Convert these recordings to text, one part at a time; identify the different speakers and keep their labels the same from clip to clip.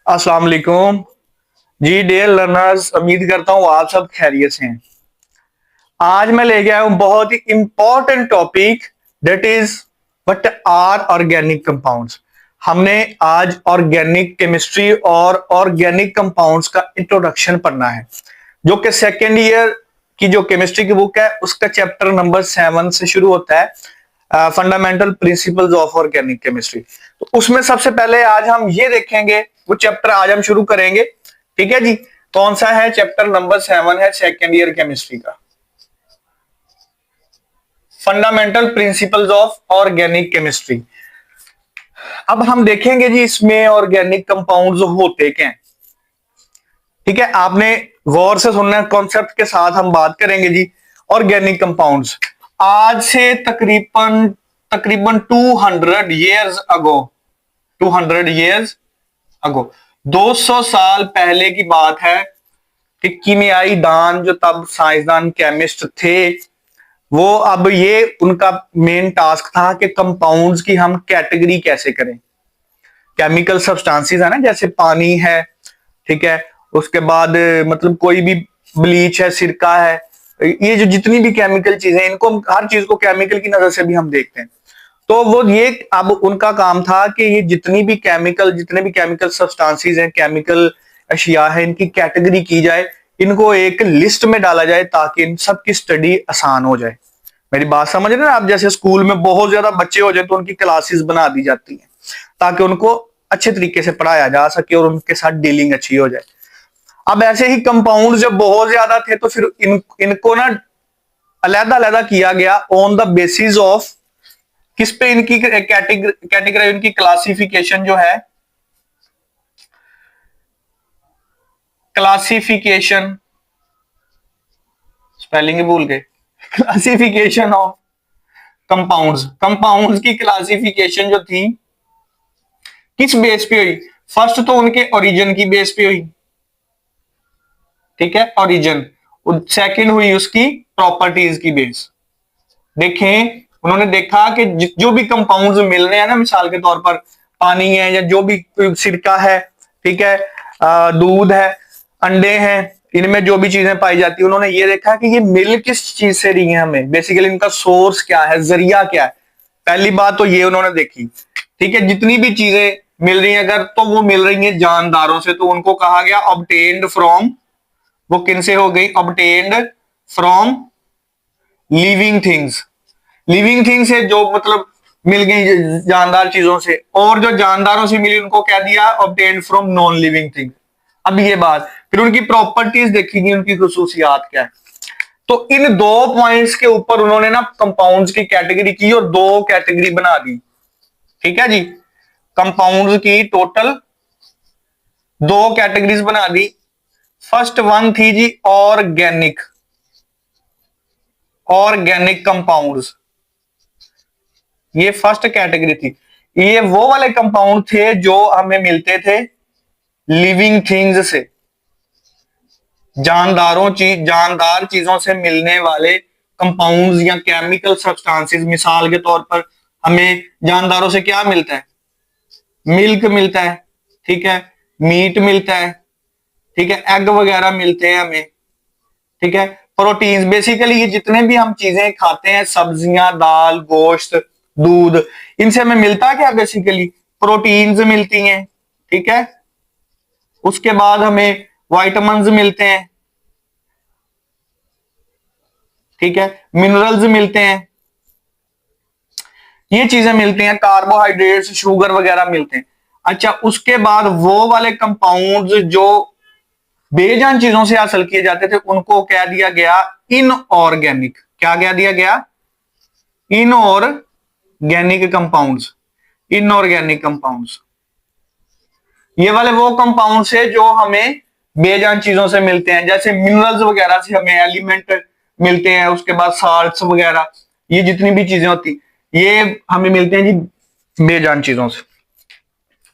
Speaker 1: अस्सलाम वालेकुम जी dear learners. उम्मीद करता हूँ आप सब खैरियत से हैं। आज मैं लेके आया हूँ बहुत ही important topic, that is what are organic compounds. हमने आज ऑर्गेनिक केमिस्ट्री और ऑर्गेनिक कंपाउंड्स का इंट्रोडक्शन पढ़ना है, जो कि सेकेंड ईयर की जो केमिस्ट्री की बुक है उसका चैप्टर नंबर 7 से शुरू होता है, fundamental principles of organic chemistry. तो उसमें सबसे पहले आज हम ये देखेंगे, वो चैप्टर आज हम शुरू करेंगे। ठीक है जी। कौन सा है? चैप्टर नंबर 7 है सेकेंड ईयर केमिस्ट्री का, fundamental principles of organic chemistry. अब हम देखेंगे जी इसमें ऑर्गेनिक कंपाउंड्स होते क्या हैं। ठीक है, आपने गौर से सुनना है, कॉन्सेप्ट के साथ हम बात करेंगे जी। ऑर्गेनिक कंपाउंड्स आज से तकरीबन तकरीबन 200 ईयर्स अगो 200 ईयर्स अगो 200 साल पहले की बात है कि कीमियाई दान, जो तब साइंसदान केमिस्ट थे, वो अब ये उनका मेन टास्क था कि कंपाउंड्स की हम कैटेगरी कैसे करें। केमिकल सब्सटेंसेस है ना, जैसे पानी है, ठीक है, उसके बाद मतलब कोई भी ब्लीच है, सिरका है, ये जो जितनी भी केमिकल चीजें, इनको हर चीज को केमिकल की नजर से भी हम देखते हैं। तो वो ये अब उनका काम था कि ये जितने भी केमिकल सब्सटेंसेस हैं, केमिकल अशिया है, इनकी कैटेगरी की जाए, इनको एक लिस्ट में डाला जाए ताकि इन सब की स्टडी आसान हो जाए। मेरी बात समझ रहे हैं आप? जैसे स्कूल में बहुत ज्यादा बच्चे हो जाए तो उनकी क्लासेस बना दी जाती हैं ताकि उनको अच्छे तरीके से पढ़ाया जा सके और उनके साथ डीलिंग अच्छी हो जाए। अब ऐसे ही कंपाउंड जब बहुत ज्यादा थे तो फिर इनको ना अलहदा अलहदा किया गया ऑन द बेसिस ऑफ किस पे इनकी कैटेगरी, इनकी क्लासिफिकेशन जो है, क्लासिफिकेशन, स्पेलिंग ही भूल गए, क्लासिफिकेशन ऑफ कंपाउंड्स की क्लासिफिकेशन जो थी किस बेस पे हुई? फर्स्ट तो उनके ओरिजिन की बेस पे हुई, ठीक है, ओरिजिन। सेकंड हुई उसकी प्रॉपर्टीज की बेस। देखें, उन्होंने देखा कि जो भी कंपाउंड्स मिल रहे हैं ना, मिसाल के तौर पर पानी है या जो भी सिरका है, ठीक है, दूध है, अंडे हैं, इनमें जो भी चीजें पाई जाती है, उन्होंने ये देखा कि ये मिल किस चीज से रही है, हमें बेसिकली इनका सोर्स क्या है, जरिया क्या है। पहली बात तो ये उन्होंने देखी। ठीक है, जितनी भी चीजें मिल रही हैं अगर, तो वो मिल रही हैं जानदारों से, तो उनको कहा गया ऑब्टेन्ड फ्रॉम, वो किन से हो गई? Obtained from living things. Living things है जो मतलब मिल गई जानदार चीजों से, और जो जानदारों से मिली उनको कह दिया obtained from non living thing. अब ये बात, फिर उनकी प्रॉपर्टीज देखी गई, उनकी खुसूसियात क्या है। तो इन दो पॉइंट्स के ऊपर उन्होंने ना कंपाउंड्स की कैटेगरी की और दो कैटेगरी बना दी। ठीक है जी, कंपाउंड्स की टोटल दो कैटेगरीज बना दी। फर्स्ट वन थी जी ऑर्गेनिक, ऑर्गेनिक कंपाउंड्स, ये फर्स्ट कैटेगरी थी। ये वो वाले कंपाउंड थे जो हमें मिलते थे लिविंग थिंग्स से, जानदार चीजों से मिलने वाले कंपाउंड्स या केमिकल सब्सटेंसेस। मिसाल के तौर पर हमें जानदारों से क्या मिलता है? मिल्क मिलता है, ठीक है, मीट मिलता है, ठीक है, एग वगैरह मिलते हैं हमें, ठीक है, प्रोटीन्स। बेसिकली ये जितने भी हम चीजें खाते हैं, सब्जियां, दाल, गोश्त, दूध, इनसे हमें मिलता क्या? बेसिकली प्रोटीन्स मिलती हैं, ठीक है, उसके बाद हमें वाइटामिन्स मिलते हैं, ठीक है, मिनरल्स मिलते हैं, ये चीजें मिलती हैं, कार्बोहाइड्रेट्स, शुगर वगैरह मिलते हैं। अच्छा, उसके बाद वो वाले कंपाउंड्स जो बेजान चीजों से हासिल किए जाते थे उनको कह दिया गया इनऑर्गेनिक। क्या कह दिया गया? Inorganic compounds, inorganic compounds. ये वाले वो कंपाउंड है जो हमें बेजान चीजों से मिलते हैं, जैसे मिनरल्स वगैरह से हमें एलिमेंट मिलते हैं, उसके बाद साल्ट्स वगैरह, ये जितनी भी चीजें होती ये हमें मिलते हैं जी बेजान चीजों से।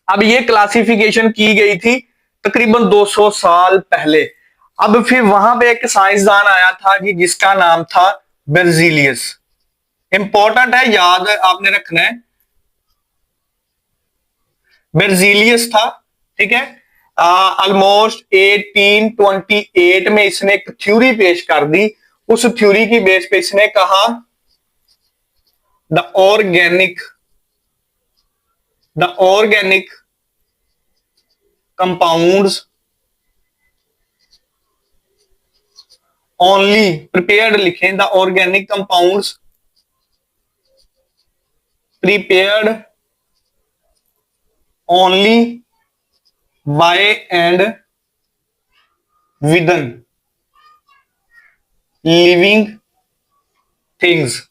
Speaker 1: अब ये क्लासिफिकेशन की गई थी तकरीबन 200 साल पहले। अब फिर वहां पे एक साइंसदान आया था जी जिसका नाम था बेर्जीलियस। इंपॉर्टेंट है, याद आपने रखना है, बेर्जीलियस था, ठीक है। ऑलमोस्ट 1828 में इसने एक थ्योरी पेश कर दी। उस थ्योरी की बेस पे इसने कहा the organic compounds only prepared, लिखें the organic compounds prepared only by and within living things.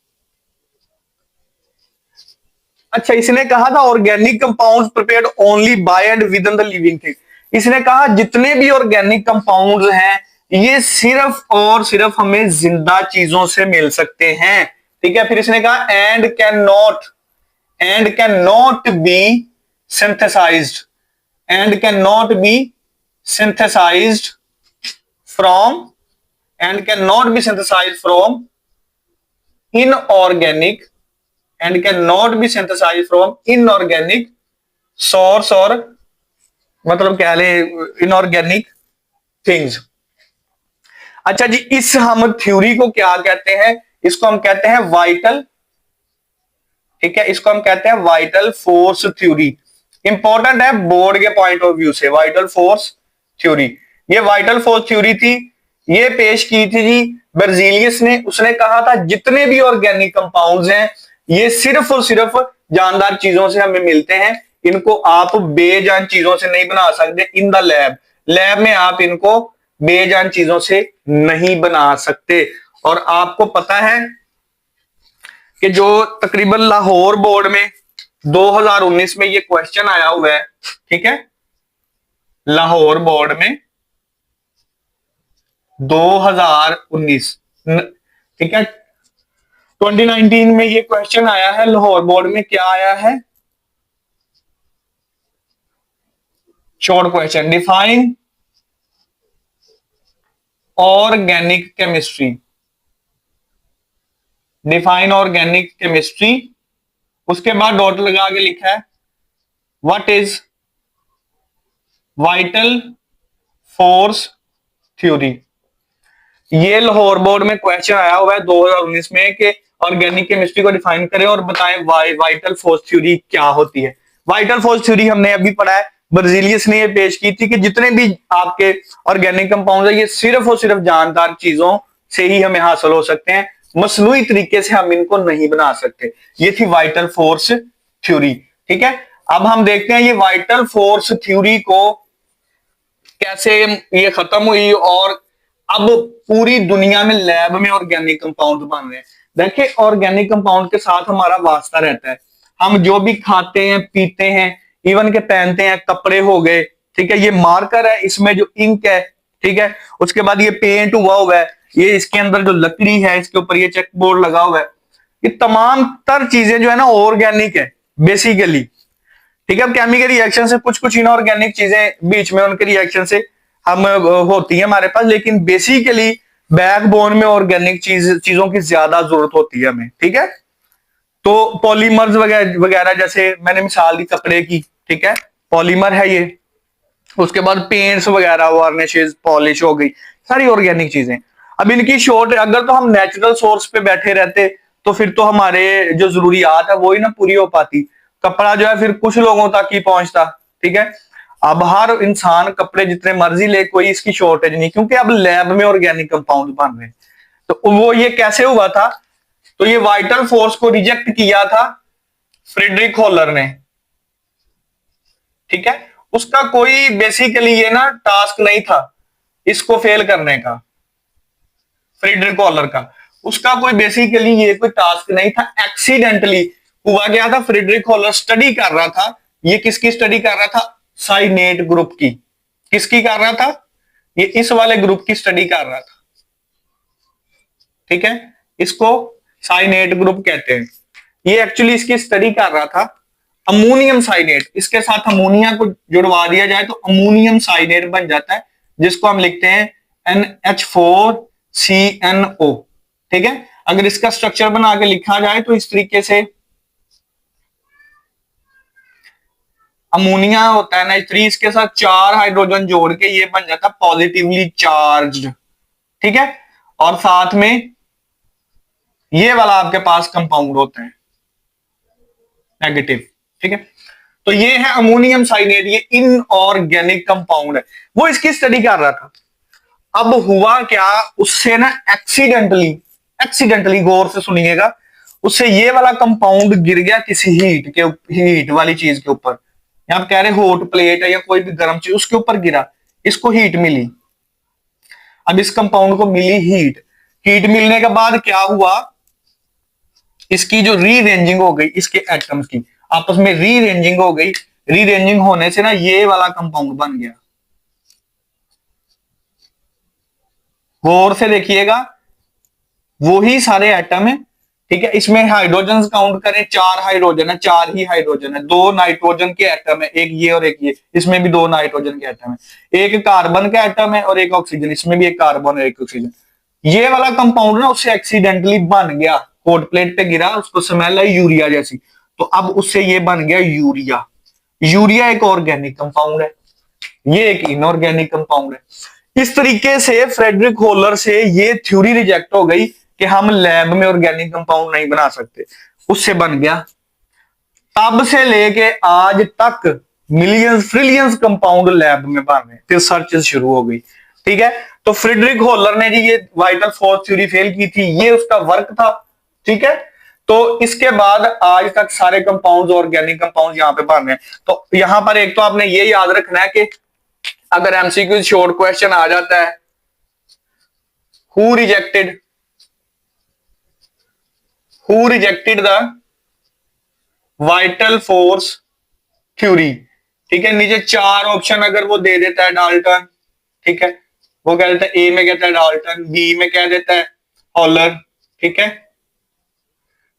Speaker 1: अच्छा, इसने कहा था organic compounds prepared only by and within the living thing. इसने कहा जितने भी ऑर्गेनिक कंपाउंड्स हैं ये सिर्फ और सिर्फ हमें जिंदा चीजों से मिल सकते हैं। ठीक है, फिर इसने कहा and can not be synthesised from inorganic source, और मतलब क्या ले इनऑर्गेनिक थिंग्स। अच्छा जी, इस हम थ्योरी को क्या कहते हैं? इसको हम कहते हैं वाइटल, ठीक है, इसको हम कहते हैं वाइटल फोर्स थ्योरी। इंपॉर्टेंट है बोर्ड के पॉइंट ऑफ व्यू से वाइटल फोर्स थ्योरी। ये वाइटल फोर्स थ्योरी थी, ये पेश की थी जी बर्जीलियस ने। उसने कहा था जितने भी ऑर्गेनिक कंपाउंड्स हैं ये सिर्फ और सिर्फ जानदार चीजों से हमें मिलते हैं, इनको आप बेजान चीजों से नहीं बना सकते। इन द लैब में आप इनको बेजान चीजों से नहीं बना सकते। और आपको पता है कि जो तकरीबन लाहौर बोर्ड में 2019 में ये क्वेश्चन आया हुआ है, ठीक है, लाहौर बोर्ड में 2019, ठीक है, 2019 में ये क्वेश्चन आया है लाहौर बोर्ड में। क्या आया है? Short question, define organic chemistry, उसके बाद डॉट लगा के लिखा है what is vital force theory. ये लाहौर बोर्ड में क्वेश्चन आया हुआ है 2019 में कि ऑर्गेनिक केमिस्ट्री को डिफाइन करें और बताएं वाइटल फोर्स थ्योरी क्या होती है। वाइटल फोर्स थ्योरी हमने अभी पढ़ा है, बर्जीलियस ने ये पेश की थी कि जितने भी आपके ऑर्गेनिक कंपाउंड है ये सिर्फ और सिर्फ जानदार चीजों से ही हमें हासिल हो सकते हैं, मसनूई तरीके से हम इनको नहीं बना सकते। ये थी वाइटल फोर्स थ्योरी। ठीक है, अब हम देखते हैं ये वाइटल फोर्स थ्योरी को कैसे ये खत्म हुई और अब पूरी दुनिया में लैब में ऑर्गेनिक कंपाउंड बन रहे हैं। देखिए, ऑर्गेनिक कंपाउंड के साथ हमारा वास्ता रहता है। हम जो भी खाते हैं, पीते हैं, इवन के पहनते हैं, कपड़े हो गए, ठीक है, ये मार्कर है, इसमें जो इंक है, ठीक है, उसके बाद ये पेंट हुआ है, ये इसके अंदर जो लकड़ी है इसके ऊपर ये चेक बोर्ड लगा हुआ है, ये तमाम तर चीजें जो है ना ऑर्गेनिक है बेसिकली। ठीक है, अब केमिकल रिएक्शन से कुछ कुछ इनऑर्गेनिक चीजें बीच में उनके रिएक्शन से हम होती है हमारे पास, लेकिन बेसिकली बैकबोन में ऑर्गेनिक चीजों की ज्यादा जरूरत होती है हमें। ठीक है, तो पॉलीमर्स वगैरह जैसे मैंने मिसाल दी कपड़े की, ठीक है, पॉलीमर है ये। उसके बाद पेंट्स वगैरह, वार्निशेस, पॉलिश हो गई, सारी ऑर्गेनिक चीजें। अब इनकी शॉर्ट, अगर तो हम नेचुरल सोर्स पे बैठे रहते तो फिर तो हमारे जो जरूरियात है वो ही ना पूरी हो पाती। कपड़ा जो है फिर कुछ लोगों तक ही पहुंचता। ठीक है, अब हर इंसान कपड़े जितने मर्जी ले, कोई इसकी शॉर्टेज नहीं, क्योंकि अब लैब में ऑर्गेनिक कंपाउंड बन रहे हैं। तो वो ये कैसे हुआ था? तो ये वाइटल फोर्स को रिजेक्ट किया था फ्रेडरिक हॉलर ने। ठीक है, उसका कोई बेसिकली ये ना टास्क नहीं था इसको फेल करने का, फ्रेडरिक हॉलर का, उसका कोई बेसिकली ये कोई टास्क नहीं था। एक्सीडेंटली हुआ क्या था, फ्रेडरिक हॉलर स्टडी कर रहा था, ये किसकी स्टडी कर रहा था? साइनेट ग्रुप की। किसकी कर रहा था? ये इस वाले ग्रुप की स्टडी कर रहा था। ठीक है, इसको साइनेट ग्रुप कहते हैं। ये एक्चुअली इसकी स्टडी कर रहा था अमोनियम साइनेट, इसके साथ अमोनिया को जुड़वा दिया जाए तो अमोनियम साइनेट बन जाता है, जिसको हम लिखते हैं NH4CNO। ठीक है, अगर इसका स्ट्रक्चर बना के लिखा जाए तो इस तरीके से अमोनिया होता है H3, इसके साथ 4 हाइड्रोजन जोड़ के ये बन जाता है पॉजिटिवली चार्ज्ड, ठीक है। और साथ में ये वाला आपके पास कंपाउंड होता है नेगेटिव, ठीक है। तो ये है अमोनियम साइनेट, ये इनऑर्गेनिक कंपाउंड है। वो इसकी स्टडी कर रहा था। अब हुआ क्या, उससे ना एक्सीडेंटली, एक्सीडेंटली गौर से सुनिएगा, उससे ये वाला कंपाउंड गिर गया किसी हीट वाली चीज के ऊपर। यहां कह रहे हॉट प्लेट है या कोई भी गर्म चीज, उसके ऊपर गिरा, इसको हीट मिली। अब इस कंपाउंड को मिली हीट, हीट मिलने के बाद क्या हुआ, इसकी जो रीअरेंजिंग हो गई, इसके एटम्स की आपस में रीअरेंजिंग हो गई। रीअरेंजिंग होने से ना ये वाला कंपाउंड बन गया। गौर से देखिएगा, वही सारे एटम है, ठीक है। इसमें हाइड्रोजन काउंट करें, 4 हाइड्रोजन है, 4 ही हाइड्रोजन है। 2 नाइट्रोजन के एटम है, एक ये और एक ये, इसमें भी 2 नाइट्रोजन के एटम है। एक कार्बन का एटम है और एक ऑक्सीजन, इसमें भी एक कार्बन और एक ऑक्सीजन। ये वाला कंपाउंड ना उससे एक्सीडेंटली बन गया, हॉट प्लेट पे गिरा, उसको स्मेल आई यूरिया जैसी, तो अब उससे ये बन गया यूरिया। यूरिया एक ऑर्गेनिक कंपाउंड है, ये एक इनऑर्गेनिक कंपाउंड है। इस तरीके से फ्रेडरिक होलर से ये थ्योरी रिजेक्ट हो गई कि हम लैब में ऑर्गेनिक कंपाउंड नहीं बना सकते, उससे बन गया। तब से लेके आज तक मिलियंस ट्रिलियंस कंपाउंड लैब में बन रहे हैं, फिर सर्च शुरू हो गई, ठीक है। तो फ्रेडरिक होलर ने जी ये वाइटल फोर्स थ्योरी फेल की थी, ये उसका वर्क था, ठीक है। तो इसके बाद आज तक सारे कंपाउंड्स ऑर्गेनिक कंपाउंड्स यहां पे बन रहे हैं। तो यहां पर एक तो आपने ये याद रखना है कि अगर एमसीक्यू शॉर्ट क्वेश्चन आ जाता है, who rejected the vital force theory, ठीक है। नीचे 4 ऑप्शन अगर वो दे देता है डाल्टन, ठीक है, वो कह देता है ए में कहता है डाल्टन, बी में कह देता है हॉलर, ठीक है,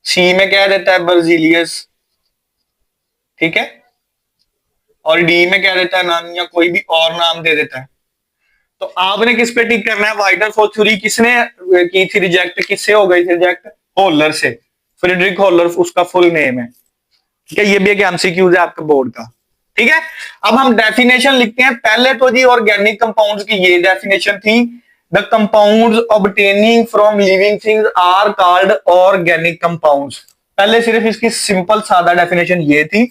Speaker 1: सी में कह देता है बर्जीलियस, ठीक है, और डी में कह देता है नन या कोई भी और नाम दे देता है। तो आपने किस पे टिक करना है, वाइटल फोर्स थ्योरी किसने की थी रिजेक्ट, किससे हो गई थी रिजेक्ट, होलर से। फ्रेडरिक होलर उसका फुल नेम है, ठीक है। ये भी एक एमसीक्यू है आपके बोर्ड का, ठीक है। अब हम डेफिनेशन लिखते हैं। पहले तो जी ऑर्गेनिक कंपाउंड्स की ये डेफिनेशन थी, the compounds obtaining from living things are called organic compounds. पहले सिर्फ इसकी सिंपल सादा डेफिनेशन ये थी,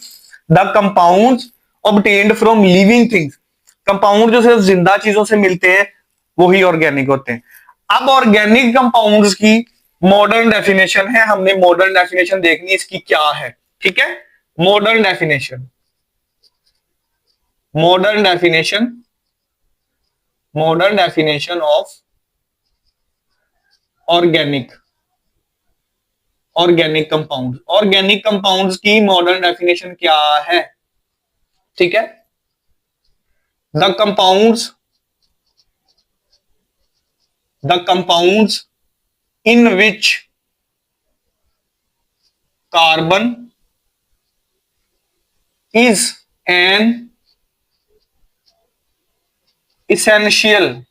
Speaker 1: the compounds obtained from living things, compound जो सिर्फ जिंदा चीजों से मिलते हैं वही ऑर्गेनिक होते हैं। अब ऑर्गेनिक कंपाउंड्स की मॉडर्न डेफिनेशन है, हमने मॉडर्न डेफिनेशन देखनी इसकी क्या है, ठीक है। Modern definition, modern definition of organic compound. Organic compounds की मॉडर्न डेफिनेशन क्या है, ठीक है। The compounds in which carbon is an essential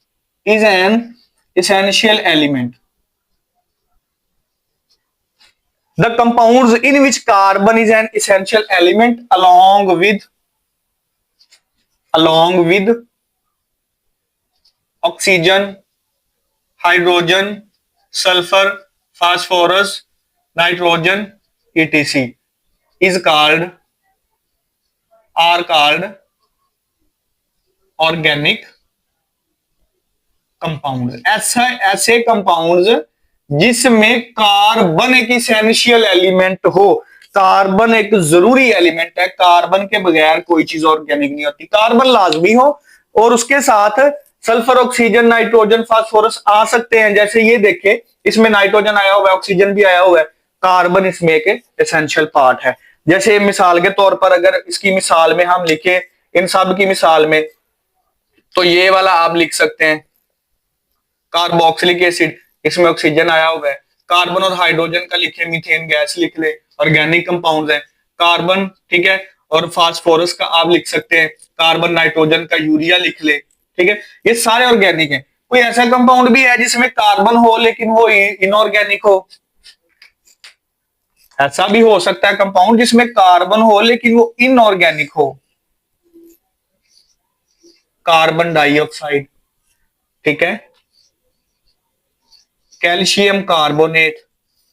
Speaker 1: element. The compounds in which carbon is an essential element along with oxygen, hydrogen, sulfur, phosphorus, nitrogen, etc. are called organic compound. ऐसे compounds जिसमें carbon एक essential element हो। Carbon एक जरूरी element है, carbon के बगैर कोई चीज ऑर्गेनिक नहीं होती। कार्बन लाजमी हो और उसके साथ सल्फर, ऑक्सीजन, नाइट्रोजन, फास्फोरस आ सकते हैं। जैसे ये देखे, इसमें नाइट्रोजन आया हुआ है, ऑक्सीजन भी आया हुआ है, कार्बन इसमें एक एसेंशियल पार्ट है। जैसे मिसाल के तौर पर अगर इसकी मिसाल में हम लिखे, इन सब की मिसाल में, तो ये वाला आप लिख सकते हैं कार्बोक्सिलिक एसिड, इसमें ऑक्सीजन आया हुआ है। कार्बन और हाइड्रोजन का लिखे, मीथेन गैस लिख ले, ऑर्गेनिक कंपाउंड्स हैं। कार्बन, ठीक है, और फास्फोरस का आप लिख सकते हैं कार्बन, नाइट्रोजन का यूरिया लिख ले, ठीक है। ये सारे ऑर्गेनिक हैं। कोई ऐसा कंपाउंड भी है जिसमें कार्बन हो लेकिन वो इनऑर्गेनिक हो? ऐसा भी हो सकता है कंपाउंड जिसमें कार्बन हो लेकिन वो इनऑर्गेनिक हो, कार्बन डाइऑक्साइड, ठीक है, कैल्शियम कार्बोनेट,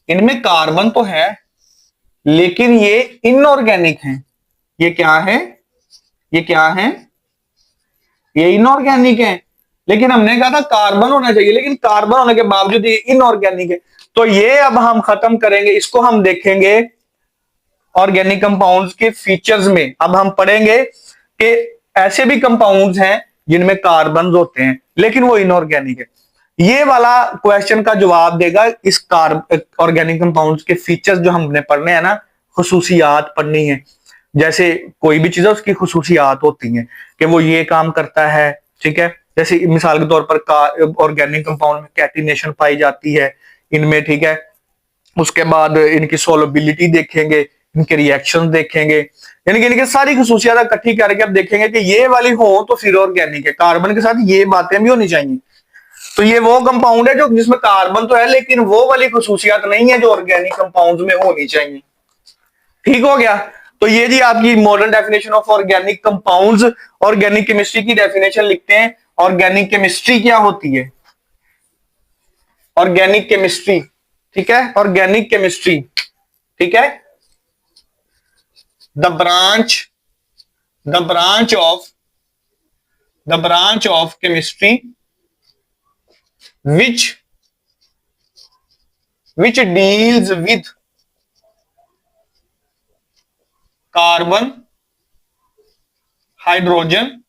Speaker 1: इनमें कार्बन तो है लेकिन ये इनऑर्गेनिक हैं। ये क्या है, ये क्या है, ये इनऑर्गेनिक है। लेकिन हमने कहा था कार्बन होना चाहिए, लेकिन कार्बन होने के बावजूद ये इनऑर्गेनिक है। तो ये अब हम खत्म करेंगे, इसको हम देखेंगे ऑर्गेनिक कंपाउंड्स के फीचर्स में। अब हम पढ़ेंगे कि ऐसे भी कंपाउंड्स हैं जिनमें कार्बन होते हैं लेकिन वो इनऑर्गेनिक है। ये वाला क्वेश्चन का जवाब देगा इस ऑर्गेनिक कंपाउंड्स के फीचर्स जो हमने पढ़ने हैं ना, खुसूसियात पढ़नी है। जैसे कोई भी चीज है उसकी खुसूसियात होती हैं कि वो ये काम करता है, ठीक है। जैसे मिसाल के तौर पर ऑर्गेनिक कंपाउंड में कैटिनेशन पाई जाती है इनमें, ठीक है। उसके बाद इनकी सोलबिलिटी देखेंगे, इनके रिएक्शन देखेंगे, यानी कि इनकी सारी खुसूसियात इकट्ठी करके अब देखेंगे कि ये वाली हो तो फिर ऑर्गेनिक है। कार्बन के साथ ये बातें भी होनी चाहिए। तो ये वो कंपाउंड है जो जिसमें कार्बन तो है लेकिन वो वाली खुसूसियात नहीं है जो ऑर्गेनिक कंपाउंड में होनी चाहिए। ठीक हो गया। तो ये जी आपकी modern definition of organic compounds. Organic chemistry की डेफिनेशन लिखते हैं। ऑर्गेनिक केमिस्ट्री क्या होती है? ऑर्गेनिक केमिस्ट्री, ठीक है, ऑर्गेनिक केमिस्ट्री, ठीक है, the branch of chemistry which deals with carbon, hydrogen,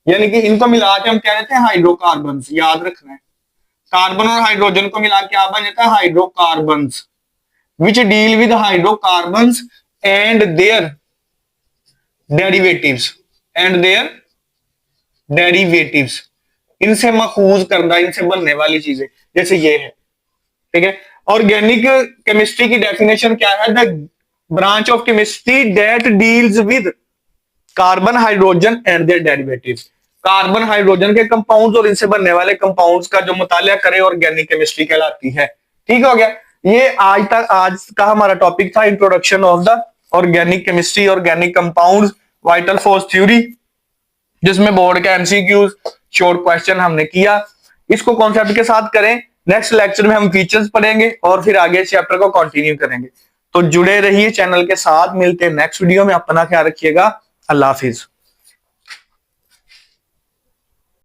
Speaker 1: यानी कि इनको मिला के हम क्या कहते हैं? हाइड्रोकार्बन। याद रखना है, कार्बन और हाइड्रोजन को मिला के क्या बन जाता है? Hydrocarbon. Which deal with hydrocarbon and their derivatives, इनसे मखूज करना, इनसे बनने वाली चीजें, जैसे ये है, ठीक है। ऑर्गेनिक केमिस्ट्री की डेफिनेशन क्या है? The branch of chemistry that deals with carbon, hydrogen and their derivatives. Carbon hydrogen के कंपाउंड्स और इनसे बनने वाले कंपाउंड्स का जो मुतालिया करे ऑर्गेनिक केमिस्ट्री कहलाती है। ठीक हो गया। ये आज का हमारा टॉपिक था, introduction of the organic chemistry, organic compounds, vital force theory, जिसमें बोर्ड का एमसीक्यूज शॉर्ट क्वेश्चन हमने किया। इसको कॉन्सेप्ट के साथ करें। नेक्स्ट लेक्चर में हम फीचर्स पढ़ेंगे और फिर आगे चैप्टर को कंटिन्यू करेंगे। तो जुड़े रहिए चैनल के साथ। मिलते हैं नेक्स्ट वीडियो में। अपना ख्याल रखिएगा। अल्लाह हाफिज।